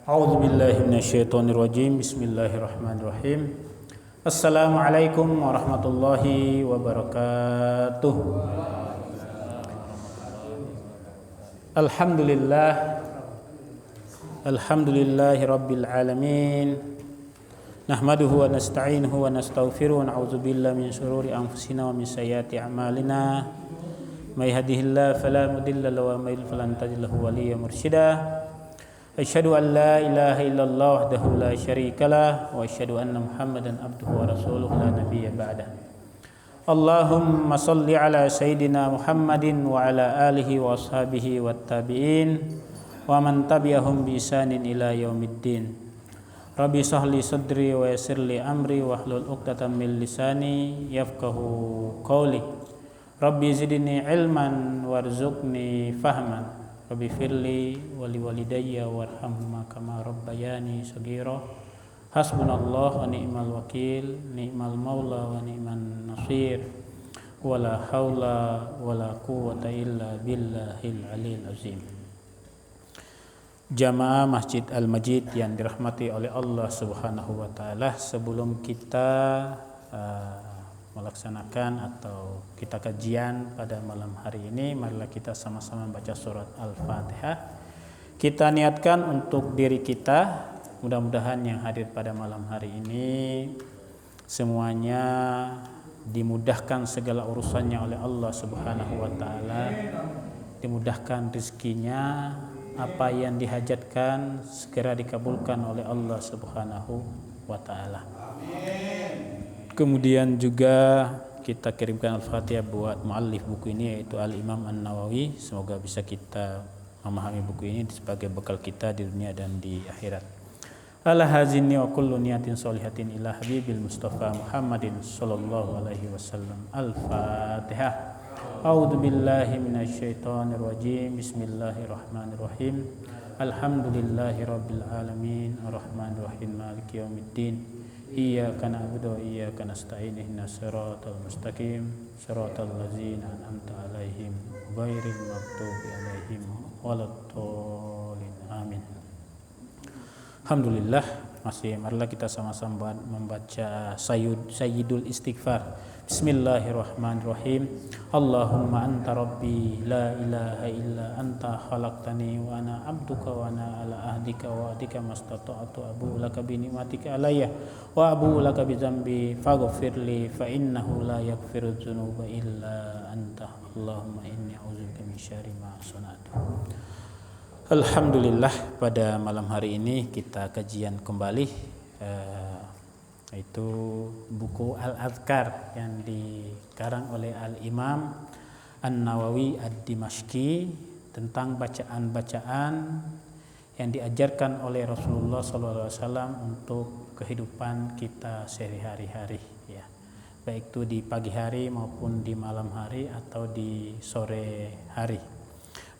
A'udzu billahi minasyaitonir rajim. Bismillahirrahmanirrahim. Assalamualaikum warahmatullahi wabarakatuh. Alhamdulillahi rabbil alamin. Nahmaduhu wa nasta'inuhu wa nastaghfiruh wa na'udzu billahi min shururi anfusina wa min sayyiati a'malina. May yahdihillahu fala mudilla lahu wa may yudlil falan tajid lahu waliyyan mursyida. Asyhadu an la ilaha illallah wahdahu la syarikalah wa asyhadu anna Muhammadan abduhu wa rasuluhu la nabiyya ba'dah. Allahumma shalli ala sayyidina Muhammadin wa ala alihi wa ashabihi wat tabi'in wa man tabi'ahum bi ihsanin ila yaumiddin. Rabbi shrahli sadri wa yassirli amri wahlul 'uqdatam min lisani yafqahu qawli. Rabbi zidni ilman warzuqni fahman. Rabbi firli wali walidayya warhamhuma kama rabbayani shaghira. Hasbunallah wa ni'mal wakil, ni'mal maula wa ni'man nasir. Wala haula wala quwwata illa billahil aliyil azim. Jamaah Masjid Al-Majid yang dirahmati oleh Allah Subhanahu wa taala, sebelum kita melaksanakan atau kita kajian pada malam hari ini, marilah kita sama-sama baca surat Al-Fatihah. Kita niatkan untuk diri kita, mudah-mudahan yang hadir pada malam hari ini semuanya dimudahkan segala urusannya oleh Allah Subhanahu wa taala, dimudahkan rezekinya, apa yang dihajatkan segera dikabulkan oleh Allah Subhanahu wa taala. Kemudian juga kita kirimkan Al-Fatihah buat muallif buku ini, yaitu Al-Imam An-Nawawi. Semoga bisa kita memahami buku ini sebagai bekal kita di dunia dan di akhirat. Ala hazinni wa kullu niyatin sholihatin ila habibil Mustafa Muhammadin sallallahu alaihi wasallam. Al-Fatihah. A'udzu billahi minasyaitonir rajim. Bismillahirrahmanirrahim. Alhamdulillahi rabbil alamin, arrahmanir rahim, maliki yaumiddin. Iyyaka na'budu wa iyyaka nasta'in, ihdinas siratal mustaqim, siratal ladzina an'amta 'alaihim ghairil maghdubi 'alaihim waladdallin. Amin. Alhamdulillah, marilah kita sama-sama membaca Sayyidul Istighfar. Bismillahirrahmanirrahim. Allahumma anta rabbi la ilaha illa anta khalaqtani wa ana abduka wa ana ala ahdika wa adika mastata'tu abu'u laka bi ni'matika alayya wa abu'u laka bi dzambi faghfirli fa innahu la yaghfiru dzunuba illa anta. Allahumma inni a'udzubika min syarri ma sana'tu. Alhamdulillah, pada malam hari ini kita kajian kembali itu buku Al-Adhkar yang dikarang oleh Al-Imam An-Nawawi Ad-Dimashqi tentang bacaan-bacaan yang diajarkan oleh Rasulullah SAW untuk kehidupan kita sehari-hari, ya. Baik itu di pagi hari maupun di malam hari atau di sore hari.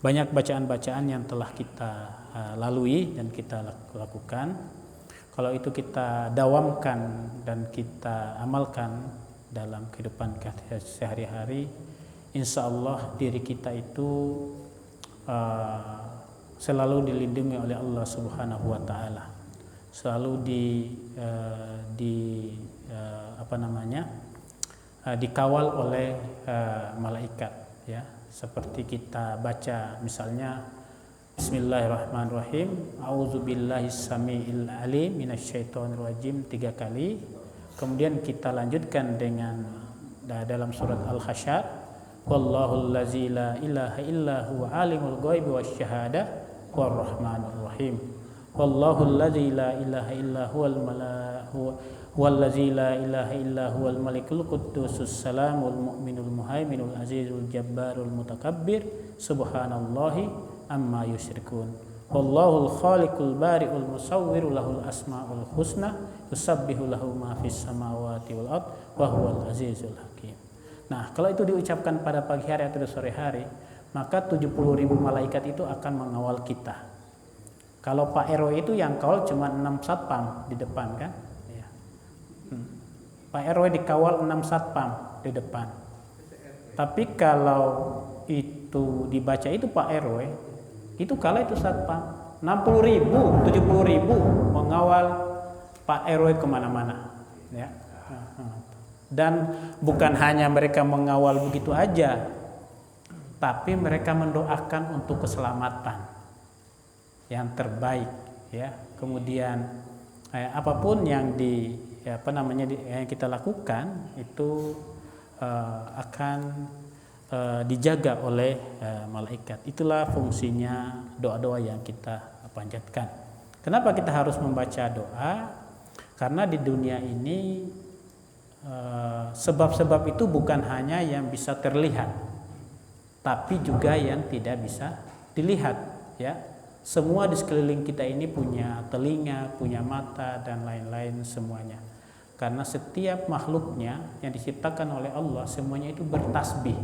Banyak bacaan-bacaan yang telah kita lalui dan kita lakukan. Kalau itu kita dawamkan dan kita amalkan dalam kehidupan sehari-hari, insya Allah diri kita itu selalu dilindungi oleh Allah Subhanahu wa taala, selalu dikawal oleh malaikat, ya. Seperti kita baca misalnya Bismillahirrahmanirrahim. A'udzubillahis samiil alim minasyaitonir rajim 3 kali. Kemudian kita lanjutkan dengan dalam surat Al-Hasyr, wallahul ladzi la ilaha illa huwa alimul ghaibi wasyahadah warrahmanur rahim. Wallahul ladzi la ilaha illa huwal ladzi la ilaha illa huwal malikul quddusus salamul mu'minul muhaiminul azizul jabbarul mutakabbir subhanallahi amma yusyrikun. Wallahul khaliqul bari'ul musawwiru lahul asmaul husna yusabbihu lahu ma fis samawati wal ard wa huwal azizul hakim. Nah, kalau itu diucapkan pada pagi hari atau sore hari, maka 70.000 malaikat itu akan mengawal kita. Kalau Pak RW itu yang kawal cuma 6 satpam di depan, kan? Ya. Pak RW dikawal 6 satpam di depan. Tapi kalau itu dibaca itu Pak RW, itu kala itu satpam, 60.000, 70.000 mengawal Pak RW kemana-mana, ya. Dan bukan hanya mereka mengawal begitu aja, tapi mereka mendoakan untuk keselamatan yang terbaik, ya. Kemudian apapun yang yang kita lakukan itu akan dijaga oleh malaikat. Itulah fungsinya doa-doa yang kita panjatkan. Kenapa kita harus membaca doa? Karena di dunia ini sebab-sebab itu bukan hanya yang bisa terlihat, tapi juga yang tidak bisa dilihat, ya. Semua di sekeliling kita ini punya telinga, punya mata, dan lain-lain semuanya. Karena setiap makhluknya yang diciptakan oleh Allah semuanya itu bertasbih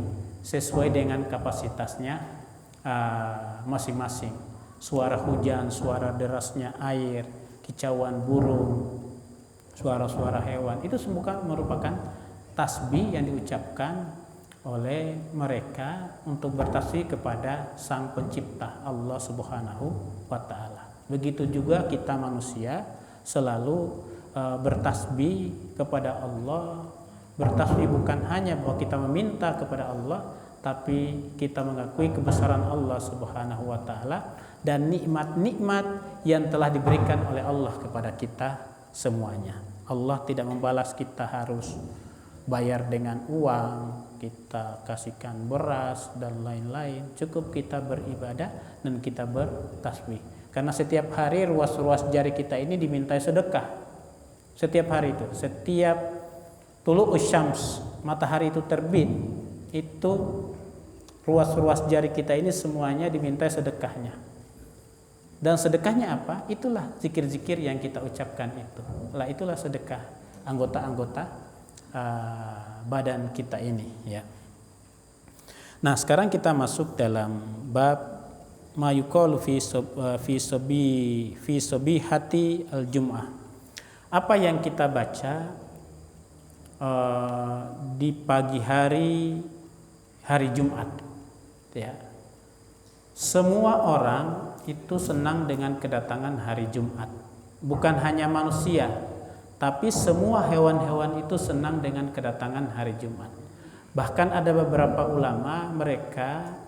sesuai dengan kapasitasnya masing-masing. Suara hujan, suara derasnya air, kicauan burung, suara-suara hewan, itu semua merupakan tasbih yang diucapkan oleh mereka untuk bertasbih kepada Sang Pencipta Allah Subhanahu wa Ta'ala. Begitu juga kita manusia selalu bertasbih kepada Allah. Bertasbih bukan hanya bahwa kita meminta kepada Allah, tapi kita mengakui kebesaran Allah Subhanahu wa Ta'ala dan nikmat-nikmat yang telah diberikan oleh Allah kepada kita semuanya. Allah tidak membalas kita harus bayar dengan uang, kita kasihkan beras dan lain-lain. Cukup kita beribadah dan kita bertasbih. Karena setiap hari ruas-ruas jari kita ini dimintai sedekah. Setiap hari itu, setiap tulu'us syams, matahari itu terbit, itu ruas-ruas jari kita ini semuanya dimintai sedekahnya. Dan sedekahnya apa? Itulah zikir-zikir yang kita ucapkan itu. Itulah sedekah anggota-anggota badan kita ini, ya. Nah, sekarang kita masuk dalam bab ma yuqalu fi sabihati al-jum'ah. Apa yang kita baca di pagi hari Jumat, ya. Semua orang itu senang dengan kedatangan hari Jumat. Bukan hanya manusia, tapi semua hewan-hewan itu senang dengan kedatangan hari Jumat. Bahkan ada beberapa ulama mereka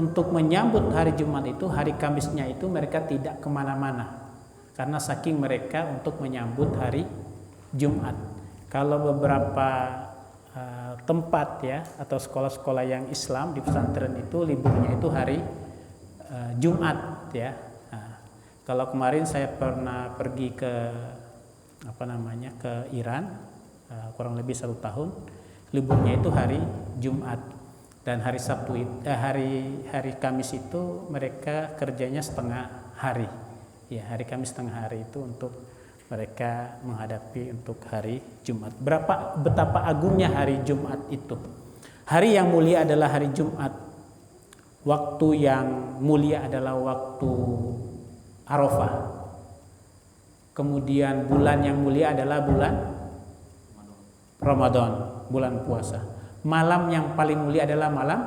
untuk menyambut hari Jumat itu, hari Kamisnya itu mereka tidak kemana-mana karena saking mereka untuk menyambut hari Jumat. Kalau beberapa tempat, ya, atau sekolah-sekolah yang Islam di pesantren itu liburnya itu hari Jumat, ya. Kalau kemarin saya pernah pergi ke ke Iran, kurang lebih 1 tahun, liburnya itu hari Jumat, dan hari Sabtu hari Kamis itu mereka kerjanya setengah hari, ya. Hari Kamis setengah hari itu untuk mereka menghadapi untuk hari Jumat. Betapa agungnya hari Jumat itu. Hari yang mulia adalah hari Jumat. Waktu yang mulia adalah waktu Arafah. Kemudian bulan yang mulia adalah bulan Ramadan, bulan puasa. Malam yang paling mulia adalah malam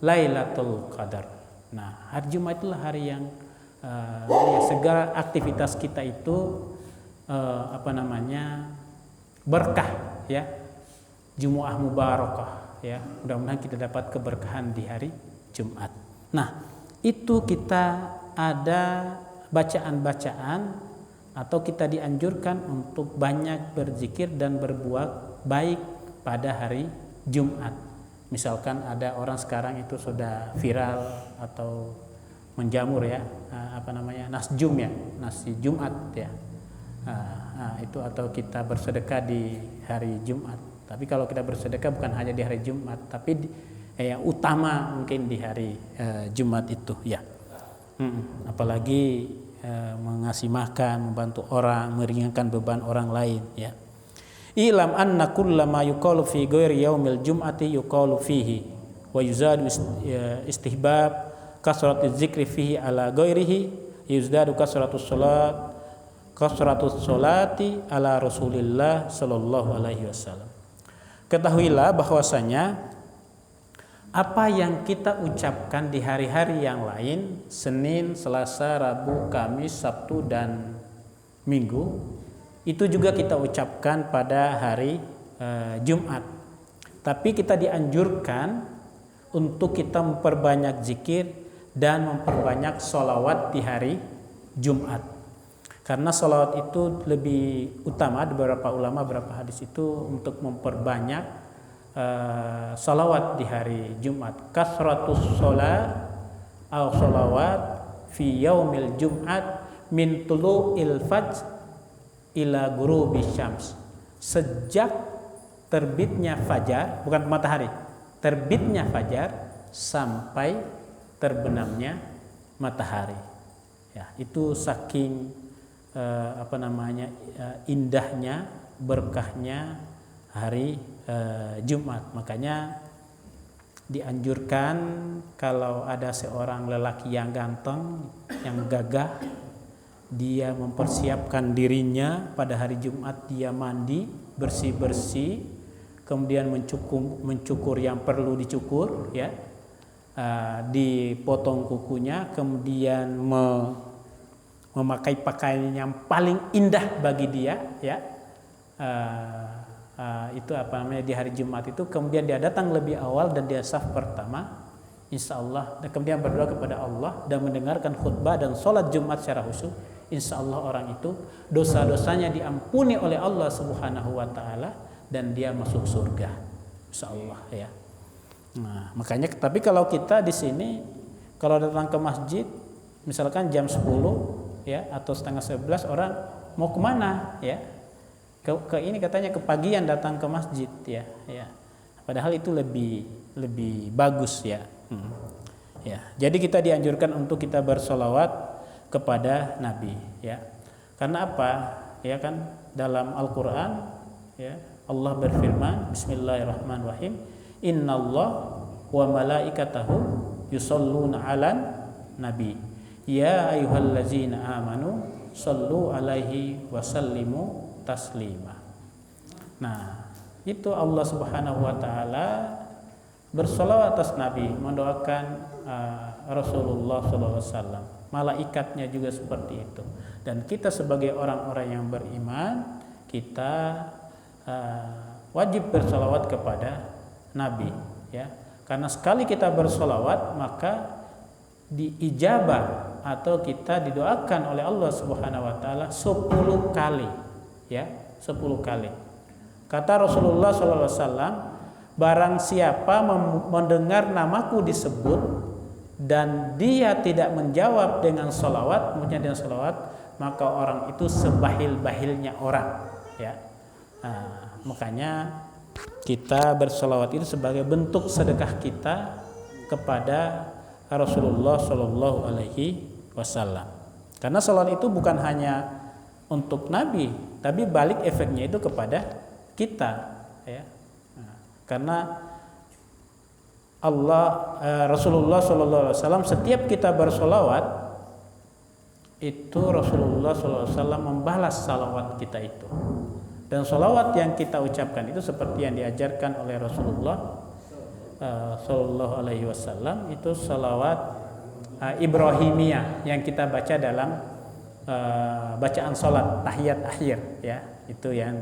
Lailatul Qadar. Nah, hari Jumat itulah hari yang segala aktivitas kita itu berkah, ya. Jumu'ah mubarakah, ya. Mudah-mudahan kita dapat keberkahan di hari Jumat. Nah, itu kita ada bacaan-bacaan atau kita dianjurkan untuk banyak berzikir dan berbuat baik pada hari Jumat. Misalkan ada orang sekarang itu sudah viral atau menjamur, ya, nasjum, ya, nasi Jumat, ya. Itu atau kita bersedekah di hari Jumat. Tapi kalau kita bersedekah bukan hanya di hari Jumat, tapi yang utama mungkin di hari Jumat itu, ya. Apalagi mengasih makan, membantu orang, meringankan beban orang lain, ya. Ilam anna kullama yuqalu fi ghairi yaumil jum'ati yuqalu fihi wa yuzadu istihbab kasratu dzikri fihi ala ghairihi yuzdadu kasratu sholati ala Rasulillah sallallahu alaihi wasallam. Ketahuilah bahwasanya apa yang kita ucapkan di hari-hari yang lain, Senin, Selasa, Rabu, Kamis, Sabtu, dan Minggu, itu juga kita ucapkan pada hari Jumat. Tapi kita dianjurkan untuk kita memperbanyak zikir dan memperbanyak sholawat di hari Jumat. Karena sholawat itu lebih utama, ada beberapa ulama, beberapa hadis itu untuk memperbanyak salawat di hari Jumat. Kasratus sholat atau salawat fi yaumil Jum'at min tulu'il fajr ila ghurubis syams. Sejak terbitnya fajar, bukan matahari, terbitnya fajar sampai terbenamnya matahari. Ya, itu saking indahnya, berkahnya hari Jumat. Makanya dianjurkan kalau ada seorang lelaki yang ganteng, yang gagah, dia mempersiapkan dirinya pada hari Jumat, dia mandi bersih-bersih, kemudian mencukur yang perlu dicukur, ya, dipotong kukunya, kemudian memakai pakaian yang paling indah bagi dia, ya. Itu di hari Jumat itu, kemudian dia datang lebih awal dan dia saf pertama, insya Allah, dan kemudian berdoa kepada Allah dan mendengarkan khutbah dan sholat Jumat secara khusyuk, insya Allah orang itu dosa-dosanya diampuni oleh Allah Subhanahu wa Ta'ala dan dia masuk surga, insya Allah, ya. Nah, makanya, tapi kalau kita di sini kalau datang ke masjid misalkan jam 10, ya, atau setengah 11, orang mau kemana, ya, ke ini katanya kepagian datang ke masjid, ya. Padahal itu lebih bagus, ya. Ya, jadi kita dianjurkan untuk kita bersolawat kepada Nabi, ya. Karena apa? Ya kan, dalam Al-Qur'an, ya, Allah berfirman, Bismillahirrahmanirrahim, Innallah wa malaikatahu yusholluna 'alan nabi ya ayyuhallazina amanu shallu 'alaihi wa sallimu taslima. Nah, itu Allah Subhanahu wa Ta'ala bersolawat atas Nabi, mendoakan Rasulullah SAW. Malaikatnya juga seperti itu. Dan kita sebagai orang-orang yang beriman, kita wajib bersolawat kepada Nabi, ya. Karena sekali kita bersolawat maka diijabah atau kita didoakan oleh Allah Subhanahu wa Ta'ala 10 kali. Ya, 10 kali. Kata Rasulullah SAW, barang siapa mendengar namaku disebut dan dia tidak menjawab dengan sholawat, maka orang itu sebahil-bahilnya orang, ya. Nah, makanya kita bersolawat itu sebagai bentuk sedekah kita kepada Rasulullah Shallallahu Alaihi Wasallam. Karena sholawat itu bukan hanya untuk Nabi, tapi balik efeknya itu kepada kita, ya. Nah, karena Rasulullah Shallallahu Alaihi Wasallam, setiap kita bersolawat itu Rasulullah Shallallahu Alaihi Wasallam membalas salawat kita itu. Dan solawat yang kita ucapkan itu seperti yang diajarkan oleh Rasulullah Sallallahu Alaihi Wasallam, itu solawat Ibrahimiyah yang kita baca dalam bacaan sholat tahiyat akhir, ya. Itu yang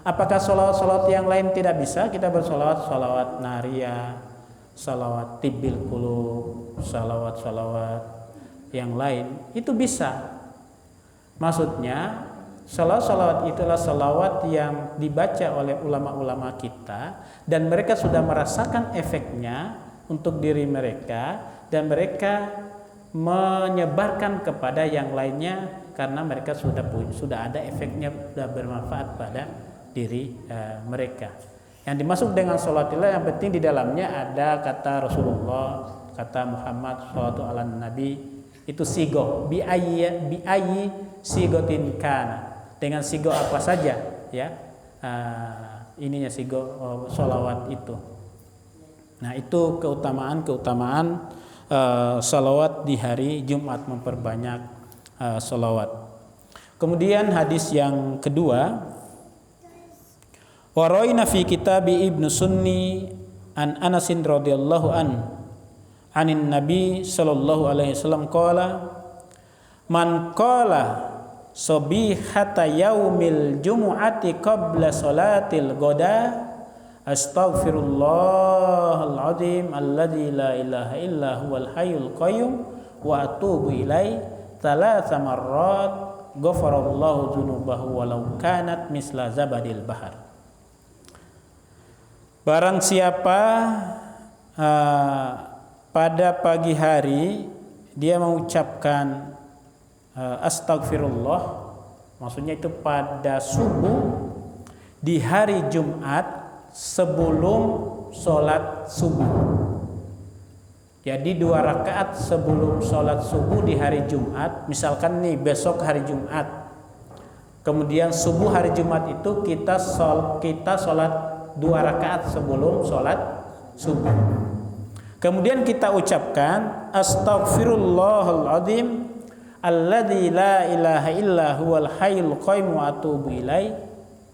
apakah solawat yang lain tidak bisa? Kita bersolawat nariyah, solawat tibil qulub, solawat yang lain itu bisa. Maksudnya salawat itulah salawat yang dibaca oleh ulama-ulama kita dan mereka sudah merasakan efeknya untuk diri mereka dan mereka menyebarkan kepada yang lainnya karena mereka sudah ada efeknya, sudah bermanfaat pada diri mereka. Yang dimaksud dengan salawat itulah yang penting di dalamnya ada kata Rasulullah, kata Muhammad sallallahu alaihi nabi, itu sigo bi ayyi sigotin kana, dengan sigo apa saja, ya, ininya sigo sholawat itu. Nah, itu keutamaan sholawat di hari Jumat, memperbanyak sholawat. Kemudian hadis yang kedua, waraina fi kitab Ibnu Sunni an Anasin radhiyallahu anin Nabi sallallahu alaihi wasallam qala man qala sabihata yaumil jumu'ati qabla salatil ghada astaghfirullahal azim alladzi la ilaha illa huwal hayyul qayyum wa atubu ilaihi thalatha marrat ghafarallahu dzunubahu walau kanat misla zabadil bahar. Barang siapa pada pagi hari dia mengucapkan astagfirullah, maksudnya itu pada subuh di hari Jumat sebelum sholat subuh. Jadi 2 rakaat sebelum sholat subuh di hari Jumat. Misalkan nih besok hari Jumat, kemudian subuh hari Jumat itu kita sholat 2 rakaat sebelum sholat subuh. Kemudian kita ucapkan astaghfirullahal azim alladzi la ilaha illa huwal hayyul qayyum wa atubu ilaihi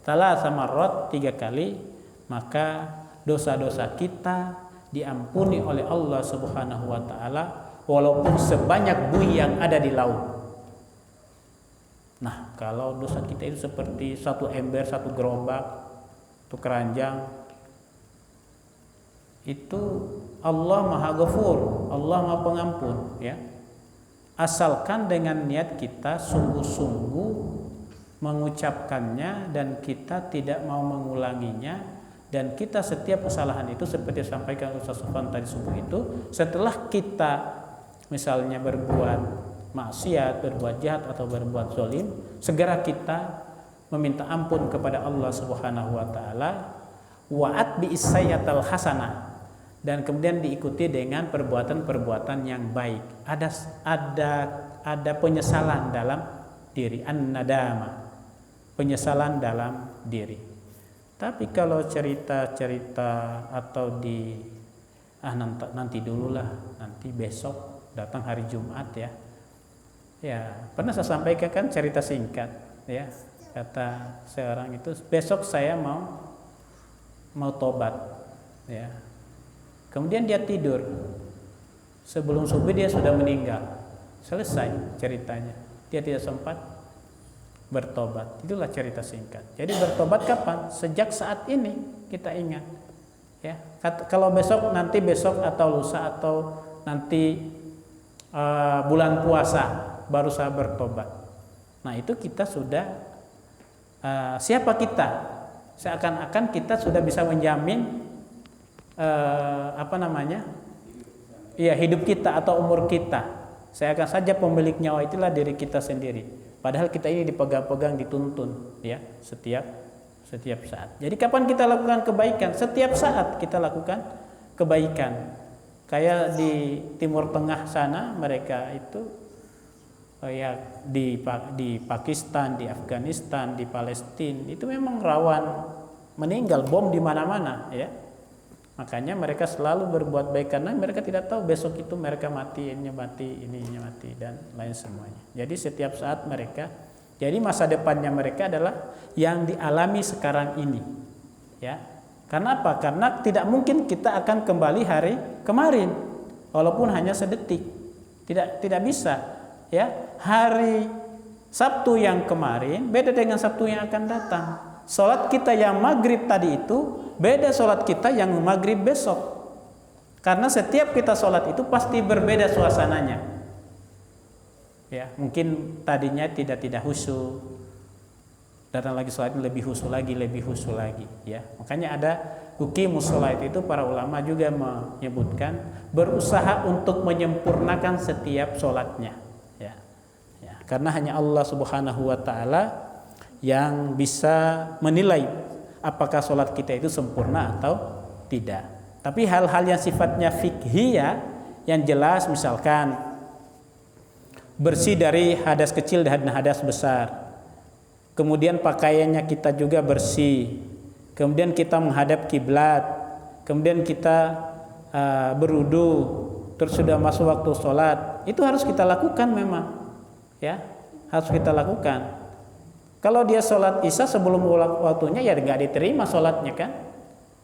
thalatha marrat 3 kali, maka dosa-dosa kita diampuni oleh Allah Subhanahu wa taala walaupun sebanyak buih yang ada di laut. Nah, kalau dosa kita itu seperti 1 ember, 1 gerobak, 1 keranjang, itu Allah Maha Ghafur, Allah Maha Pengampun, ya. Asalkan dengan niat kita sungguh-sungguh mengucapkannya dan kita tidak mau mengulanginya, dan kita setiap kesalahan itu seperti disampaikan Ustaz Sofwan tadi subuh itu, setelah kita misalnya berbuat maksiat, berbuat jahat atau berbuat zalim, segera kita meminta ampun kepada Allah Subhanahu wa taala, wa'at bi isayyatal hasanah, dan kemudian diikuti dengan perbuatan-perbuatan yang baik. Ada penyesalan dalam diri, an-nadama, penyesalan dalam diri. Tapi kalau cerita-cerita atau nanti dululah, nanti besok, datang hari Jumat, ya. Ya, pernah saya sampaikan kan cerita singkat, ya. Kata seorang itu, besok saya mau tobat, ya. Kemudian dia tidur. Sebelum subuh dia sudah meninggal. Selesai ceritanya. Dia tidak sempat bertobat. Itulah cerita singkat. Jadi bertobat kapan? Sejak saat ini kita ingat. Ya. Kalau nanti besok atau lusa atau nanti bulan puasa baru saya bertobat. Nah, itu kita sudah siapa kita? Seakan-akan kita sudah bisa menjamin hidup kita atau umur kita. Saya akan saja pemilik nyawa itulah diri kita sendiri. Padahal kita ini dipegang-pegang, dituntun, ya, setiap saat. Jadi kapan kita lakukan kebaikan? Setiap saat kita lakukan kebaikan. Kayak di Timur Tengah sana, mereka itu ya di Pakistan, di Afghanistan, di Palestina itu memang rawan meninggal, bom di mana-mana, ya. Makanya mereka selalu berbuat baik karena mereka tidak tahu besok itu mereka mati, ininya mati dan lain semuanya. Jadi setiap saat jadi masa depannya mereka adalah yang dialami sekarang ini, ya. Karena apa? Karena tidak mungkin kita akan kembali hari kemarin, walaupun hanya sedetik. Tidak bisa, ya. Hari Sabtu yang kemarin beda dengan Sabtu yang akan datang. Salat kita yang maghrib tadi itu beda salat kita yang maghrib besok. Karena setiap kita salat itu pasti berbeda suasananya. Ya, mungkin tadinya tidak khusyuk. Datang lagi salat lebih khusyuk lagi, ya. Makanya ada uqimus shalah itu para ulama juga menyebutkan berusaha untuk menyempurnakan setiap salatnya, ya. Ya, karena hanya Allah Subhanahu wa taala yang bisa menilai apakah sholat kita itu sempurna atau tidak. Tapi hal-hal yang sifatnya fiqhiyah yang jelas, misalkan bersih dari hadas kecil dan hadas besar, kemudian pakaiannya kita juga bersih, kemudian kita menghadap kiblat, kemudian kita berwudu, terus sudah masuk waktu sholat, itu harus kita lakukan memang, ya, harus kita lakukan. Kalau dia sholat isya sebelum waktunya, ya nggak diterima sholatnya kan,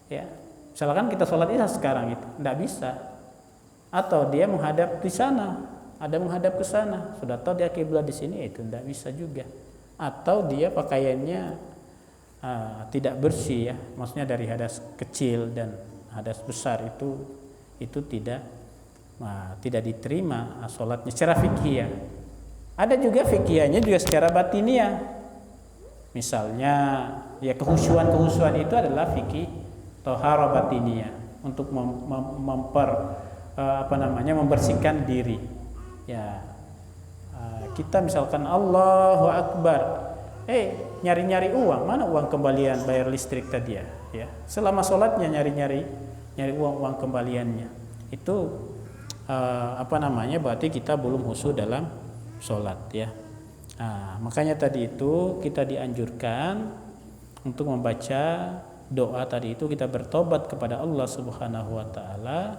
ya. Misalkan kita sholat isya sekarang itu, tidak bisa. Atau dia menghadap di sana, ada menghadap ke sana, sudah tahu dia kiblat di sini, itu tidak bisa juga. Atau dia pakaiannya tidak bersih ya, maksudnya dari hadas kecil dan hadas besar itu tidak diterima sholatnya secara fikih. Ada juga fikihnya juga secara batiniah. Misalnya ya kehusuan itu adalah fikih thaharah batiniah untuk membersihkan diri. Ya, kita misalkan Allahu Akbar, nyari-nyari uang, mana uang kembalian bayar listrik tadi ya? Selama sholatnya nyari uang kembaliannya. Itu berarti kita belum khusyuk dalam sholat ya. Makanya tadi itu kita dianjurkan untuk membaca doa tadi itu, kita bertobat kepada Allah Subhanahu wa taala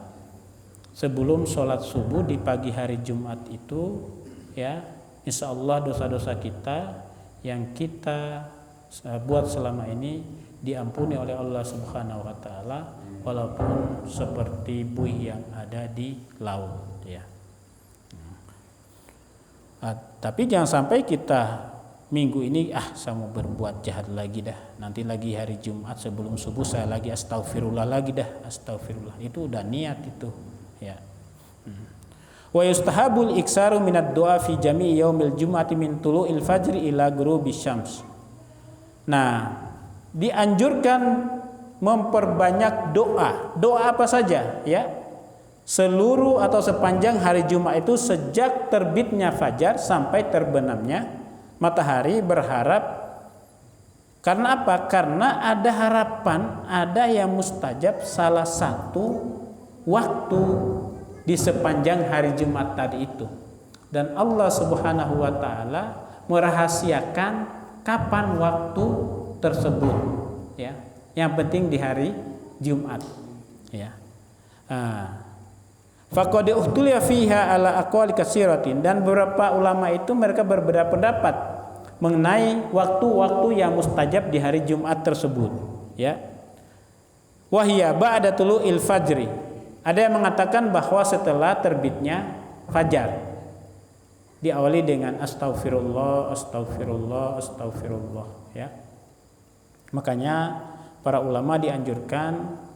sebelum sholat subuh di pagi hari Jumat itu ya. Insya Allah dosa-dosa kita yang kita buat selama ini diampuni oleh Allah Subhanahu wa taala, walaupun seperti buih yang ada di laut ya. Tapi jangan sampai kita minggu ini saya mau berbuat jahat lagi dah, nanti lagi hari Jumat sebelum subuh saya lagi astagfirullah lagi dah, astagfirullah. Itu udah niat itu ya. Wa yustahabul iksaru minad doa fi jami'i yaumil jum'ati min tulu'il fajri ila ghurubis syams. Nah, dianjurkan memperbanyak doa. Doa apa saja ya? Seluruh atau sepanjang hari Jumat itu, sejak terbitnya fajar sampai terbenamnya matahari, berharap. Karena apa? Karena ada harapan, ada yang mustajab salah satu waktu di sepanjang hari Jumat tadi itu. Dan Allah Subhanahu wa taala merahasiakan kapan waktu tersebut ya. Yang penting di hari Jumat ya. Faqad ukhtuliya fiha ala aqwali katsiratin, dan beberapa ulama itu mereka berbeda pendapat mengenai waktu-waktu yang mustajab di hari Jumat tersebut ya. Wahia ba'da tulu'il fajri. Ada yang mengatakan bahwa setelah terbitnya fajar. Diawali dengan astaghfirullah, astaghfirullah, astaghfirullah ya. Makanya para ulama dianjurkan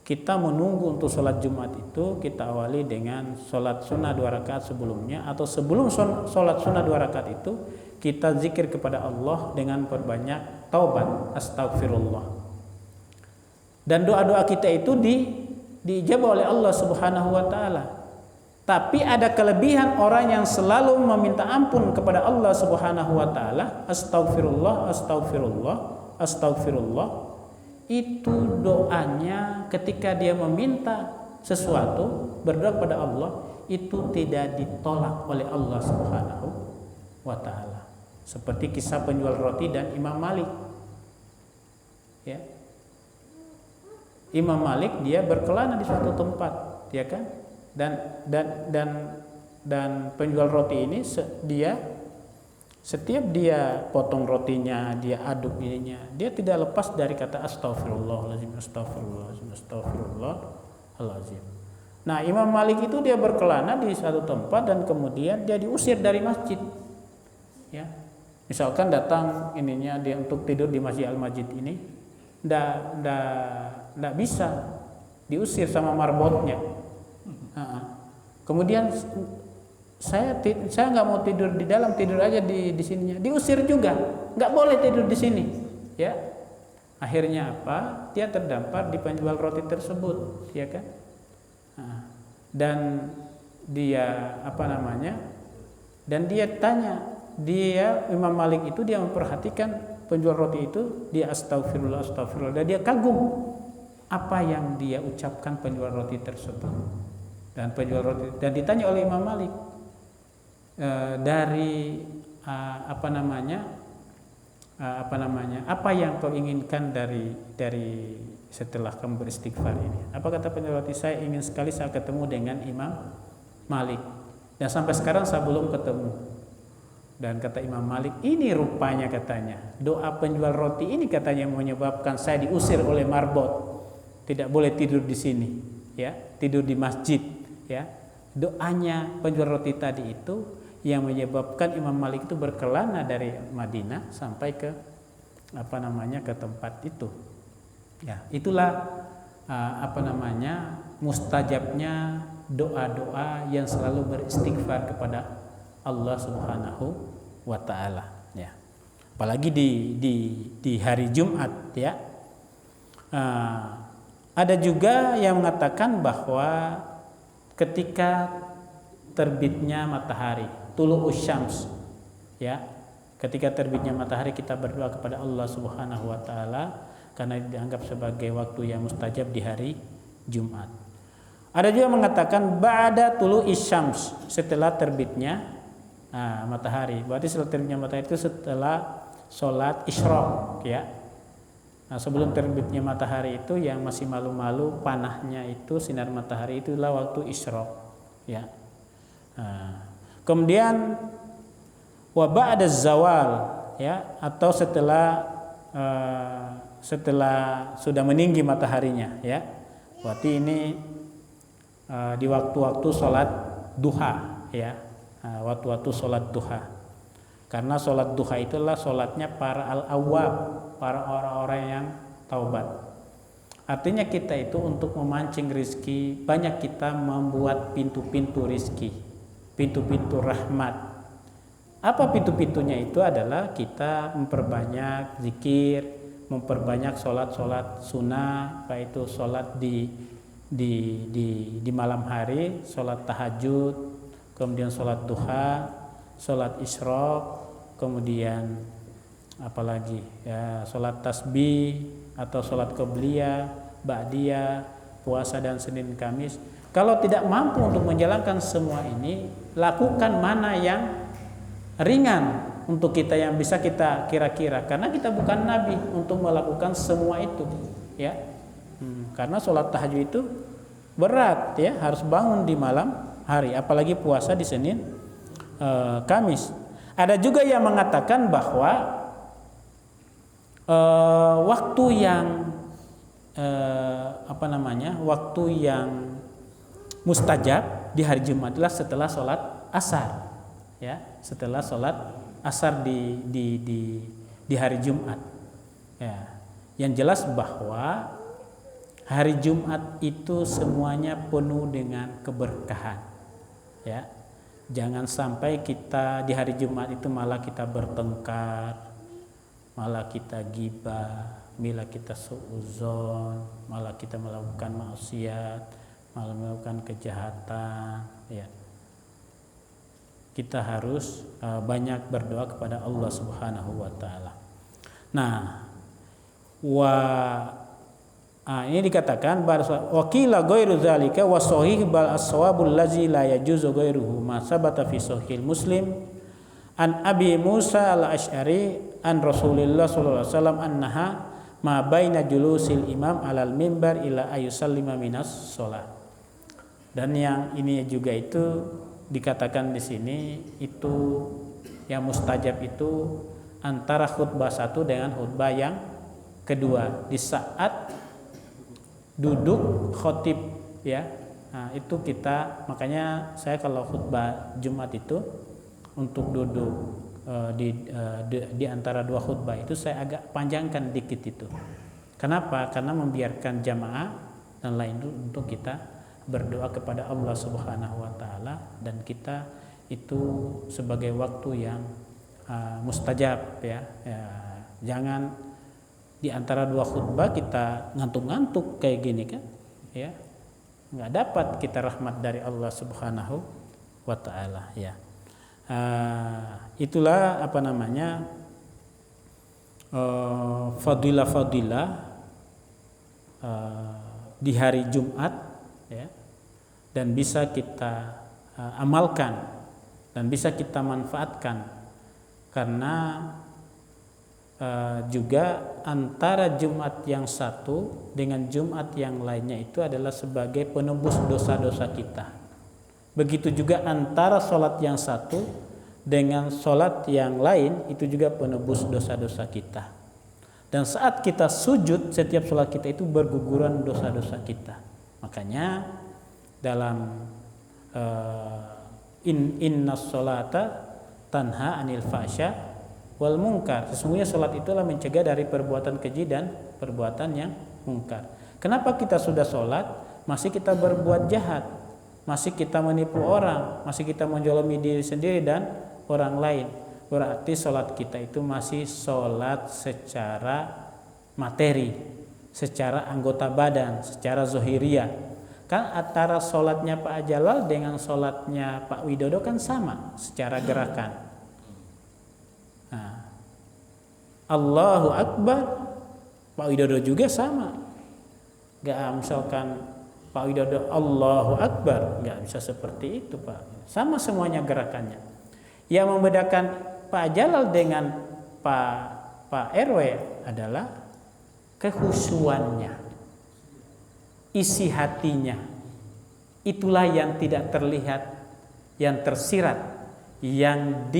kita menunggu untuk sholat Jumat itu, kita awali dengan sholat sunnah 2 rakaat sebelumnya, atau sebelum sholat sunnah 2 rakaat itu kita zikir kepada Allah dengan perbanyak taubat, astagfirullah. Dan doa-doa kita itu diijabah oleh Allah Subhanahu wa taala. Tapi ada kelebihan orang yang selalu meminta ampun kepada Allah Subhanahu wa taala, astagfirullah, astagfirullah, astagfirullah. Itu doanya ketika dia meminta sesuatu, berdoa kepada Allah, itu tidak ditolak oleh Allah Subhanahu wa taala. Seperti kisah penjual roti dan Imam Malik. Ya. Imam Malik dia berkelana di suatu tempat, ya kan? Dan penjual roti ini setiap dia potong rotinya, dia aduk ininya, dia tidak lepas dari kata astaghfirullahaladzim, astaghfirullahaladzim, astaghfirullahaladzim. Nah, Imam Malik itu dia berkelana di satu tempat dan kemudian dia diusir dari masjid. Ya. Misalkan datang ininya dia untuk tidur di Masjid Al-Majid ini, ndak bisa, diusir sama marbotnya. Kemudian saya nggak mau tidur di dalam, tidur aja di sininya, diusir juga, nggak boleh tidur di sini, ya. Akhirnya apa? Dia terdampar di penjual roti tersebut, ya kan? Dan dia Dan dia tanya, Imam Malik itu dia memperhatikan penjual roti itu, dia astagfirullah, astagfirullah, dan dia kagum apa yang dia ucapkan penjual roti tersebut. Dan penjual roti, dan ditanya oleh Imam Malik, apa yang kau inginkan dari setelah kamu beristighfar ini? Apa kata penjual roti? Saya ingin sekali saya ketemu dengan Imam Malik, dan sampai sekarang saya belum ketemu. Dan kata Imam Malik, ini rupanya katanya doa penjual roti ini katanya menyebabkan saya diusir oleh marbot. tidak boleh tidur di sini, ya, tidur di masjid, ya. Doanya penjual roti tadi itu yang menyebabkan Imam Malik itu berkelana dari Madinah sampai ke ke tempat itu. Ya, itulah mustajabnya doa-doa yang selalu beristighfar kepada Allah Subhanahu wa taala, ya. Apalagi di hari Jumat, ya. Ada juga yang mengatakan bahwa ketika terbitnya matahari, tulu'us syams, ya. Ketika terbitnya matahari kita berdoa kepada Allah Subhanahu wa taala karena dianggap sebagai waktu yang mustajab di hari Jumat. Ada juga mengatakan ba'da tulu'is syams, setelah terbitnya matahari. Berarti setelah terbitnya matahari itu setelah sholat isyraq, ya. Nah, sebelum terbitnya matahari itu yang masih malu-malu panahnya itu sinar matahari itulah waktu isyraq, ya. Kemudian wa ba'da zawal, ya, atau setelah sudah meninggi mataharinya, ya. Berarti ini di waktu-waktu sholat duha, ya. Waktu-waktu sholat duha. Karena sholat duha itulah sholatnya para al-awwab, para orang-orang yang taubat. Artinya kita itu untuk memancing rizki, banyak kita membuat pintu-pintu rizki, pintu-pintu rahmat. Apa pintu-pintunya itu adalah kita memperbanyak zikir, memperbanyak sholat-sholat sunnah, baik itu sholat di malam hari, sholat tahajud, kemudian sholat duha, sholat isyraq, kemudian apalagi, ya, sholat tasbih atau sholat qobliyah, ba'diyah, puasa dan Senin Kamis. Kalau tidak mampu untuk menjalankan semua ini, lakukan mana yang ringan untuk kita yang bisa kita kira-kira, karena kita bukan nabi untuk melakukan semua itu, ya. Karena sholat tahajud itu berat, ya, harus bangun di malam hari, apalagi puasa di Senin Kamis. Ada juga yang mengatakan bahwa waktu yang waktu yang mustajab di hari Jumat adalah setelah sholat asar, ya, setelah sholat asar di hari Jumat, ya. Yang jelas bahwa hari Jumat itu semuanya penuh dengan keberkahan, ya. Jangan sampai kita di hari Jumat itu malah kita bertengkar, malah kita ghibah, malah kita suudzon, malah kita melakukan maksiat, malah melakukan kejahatan, ya. Kita harus banyak berdoa kepada Allah Subhanahu wa taala. Nah, ini dikatakan wakila ghairu dzalika wa sahih bal as-shawabul ladzi la yajuzu ghairuhu ma sabata fi sahih Muslim an Abi Musa al-Asy'ari an Rasulillah sallallahu alaihi wasallam annaha ma baina julusil imam alal mimbar ila ayusallima minas shalah. Dan yang ini juga itu dikatakan di sini itu yang mustajab itu antara khutbah satu dengan khutbah yang kedua, di saat duduk khotib, ya. Nah, itu kita, makanya saya kalau khutbah Jumat itu untuk duduk di antara dua khutbah itu saya agak panjangkan dikit itu. Kenapa? Karena membiarkan jamaah dan lain itu untuk kita berdoa kepada Allah Subhanahu wa taala, dan kita itu sebagai waktu yang mustajab, ya. Jangan di antara dua khutbah kita ngantuk-ngantuk kayak gini kan, ya, nggak dapat kita rahmat dari Allah Subhanahu wa taala, ya. Itulah fadilah-fadilah di hari Jumat, ya, dan bisa kita amalkan dan bisa kita manfaatkan, karena juga antara Jumat yang satu dengan Jumat yang lainnya itu adalah sebagai penebus dosa-dosa kita. Begitu juga antara sholat yang satu dengan sholat yang lain itu juga penebus dosa-dosa kita. Dan saat kita sujud, setiap sholat kita itu berguguran dosa-dosa kita. Makanya dalam inna sholata tanha anil fasya wal munkar. Sesungguhnya sholat itulah mencegah dari perbuatan keji dan perbuatan yang munkar. Kenapa kita sudah sholat masih kita berbuat jahat, masih kita menipu orang, masih kita menjolimi diri sendiri dan orang lain? Berarti sholat kita itu masih sholat secara materi, secara anggota badan, secara zohiriyah. Kan antara sholatnya Pak Jalal dengan sholatnya Pak Widodo kan sama secara gerakan. Nah, Allahu Akbar, Pak Widodo juga sama. Gak misalkan Pak Widodo Allahu Akbar, gak bisa seperti itu Pak. Sama semuanya gerakannya. Yang membedakan Pak Jalal dengan Pak RW adalah kekhusyuannya, isi hatinya. Itulah yang tidak terlihat, yang tersirat, yang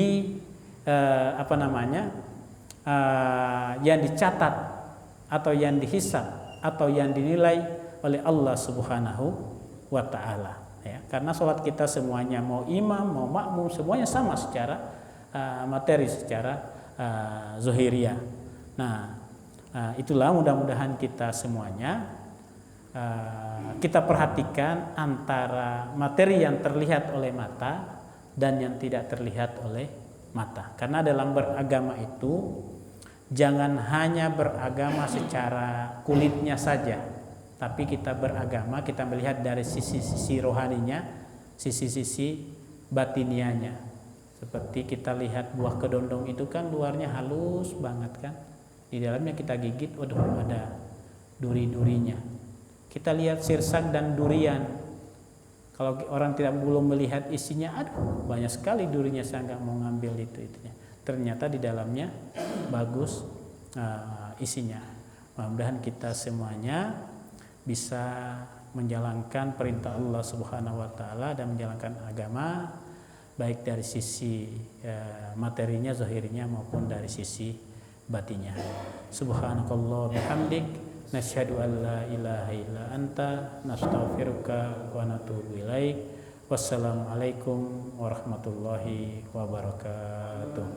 yang dicatat atau yang dihisab atau yang dinilai oleh Allah Subhanahu wa taala, ya. Karena sholat kita semuanya, mau imam mau makmum, semuanya sama secara materi, secara zohiriyah. Nah, itulah mudah-mudahan kita semuanya kita perhatikan antara materi yang terlihat oleh mata dan yang tidak terlihat oleh mata. Karena dalam beragama itu jangan hanya beragama secara kulitnya saja, tapi kita beragama, kita melihat dari sisi-sisi rohaninya, sisi-sisi batinianya. Seperti kita lihat buah kedondong itu kan luarnya halus banget kan, di dalamnya kita gigit, waduh ada duri-durinya. Kita lihat sirsak dan durian, kalau orang belum melihat isinya, aduh banyak sekali durinya, saya nggak mau ngambil itunya. Ternyata di dalamnya bagus isinya. Mudah-mudahan kita semuanya bisa menjalankan perintah Allah Subhanahu wa taala dan menjalankan agama baik dari sisi materinya, zahirnya maupun dari sisi batinnya. Subhanakallah bihamdik, nasyhadu an la ilaha illa anta, nastaghfiruka wa natubu ilaik. Wassalamualaikum warahmatullahi wabarakatuh.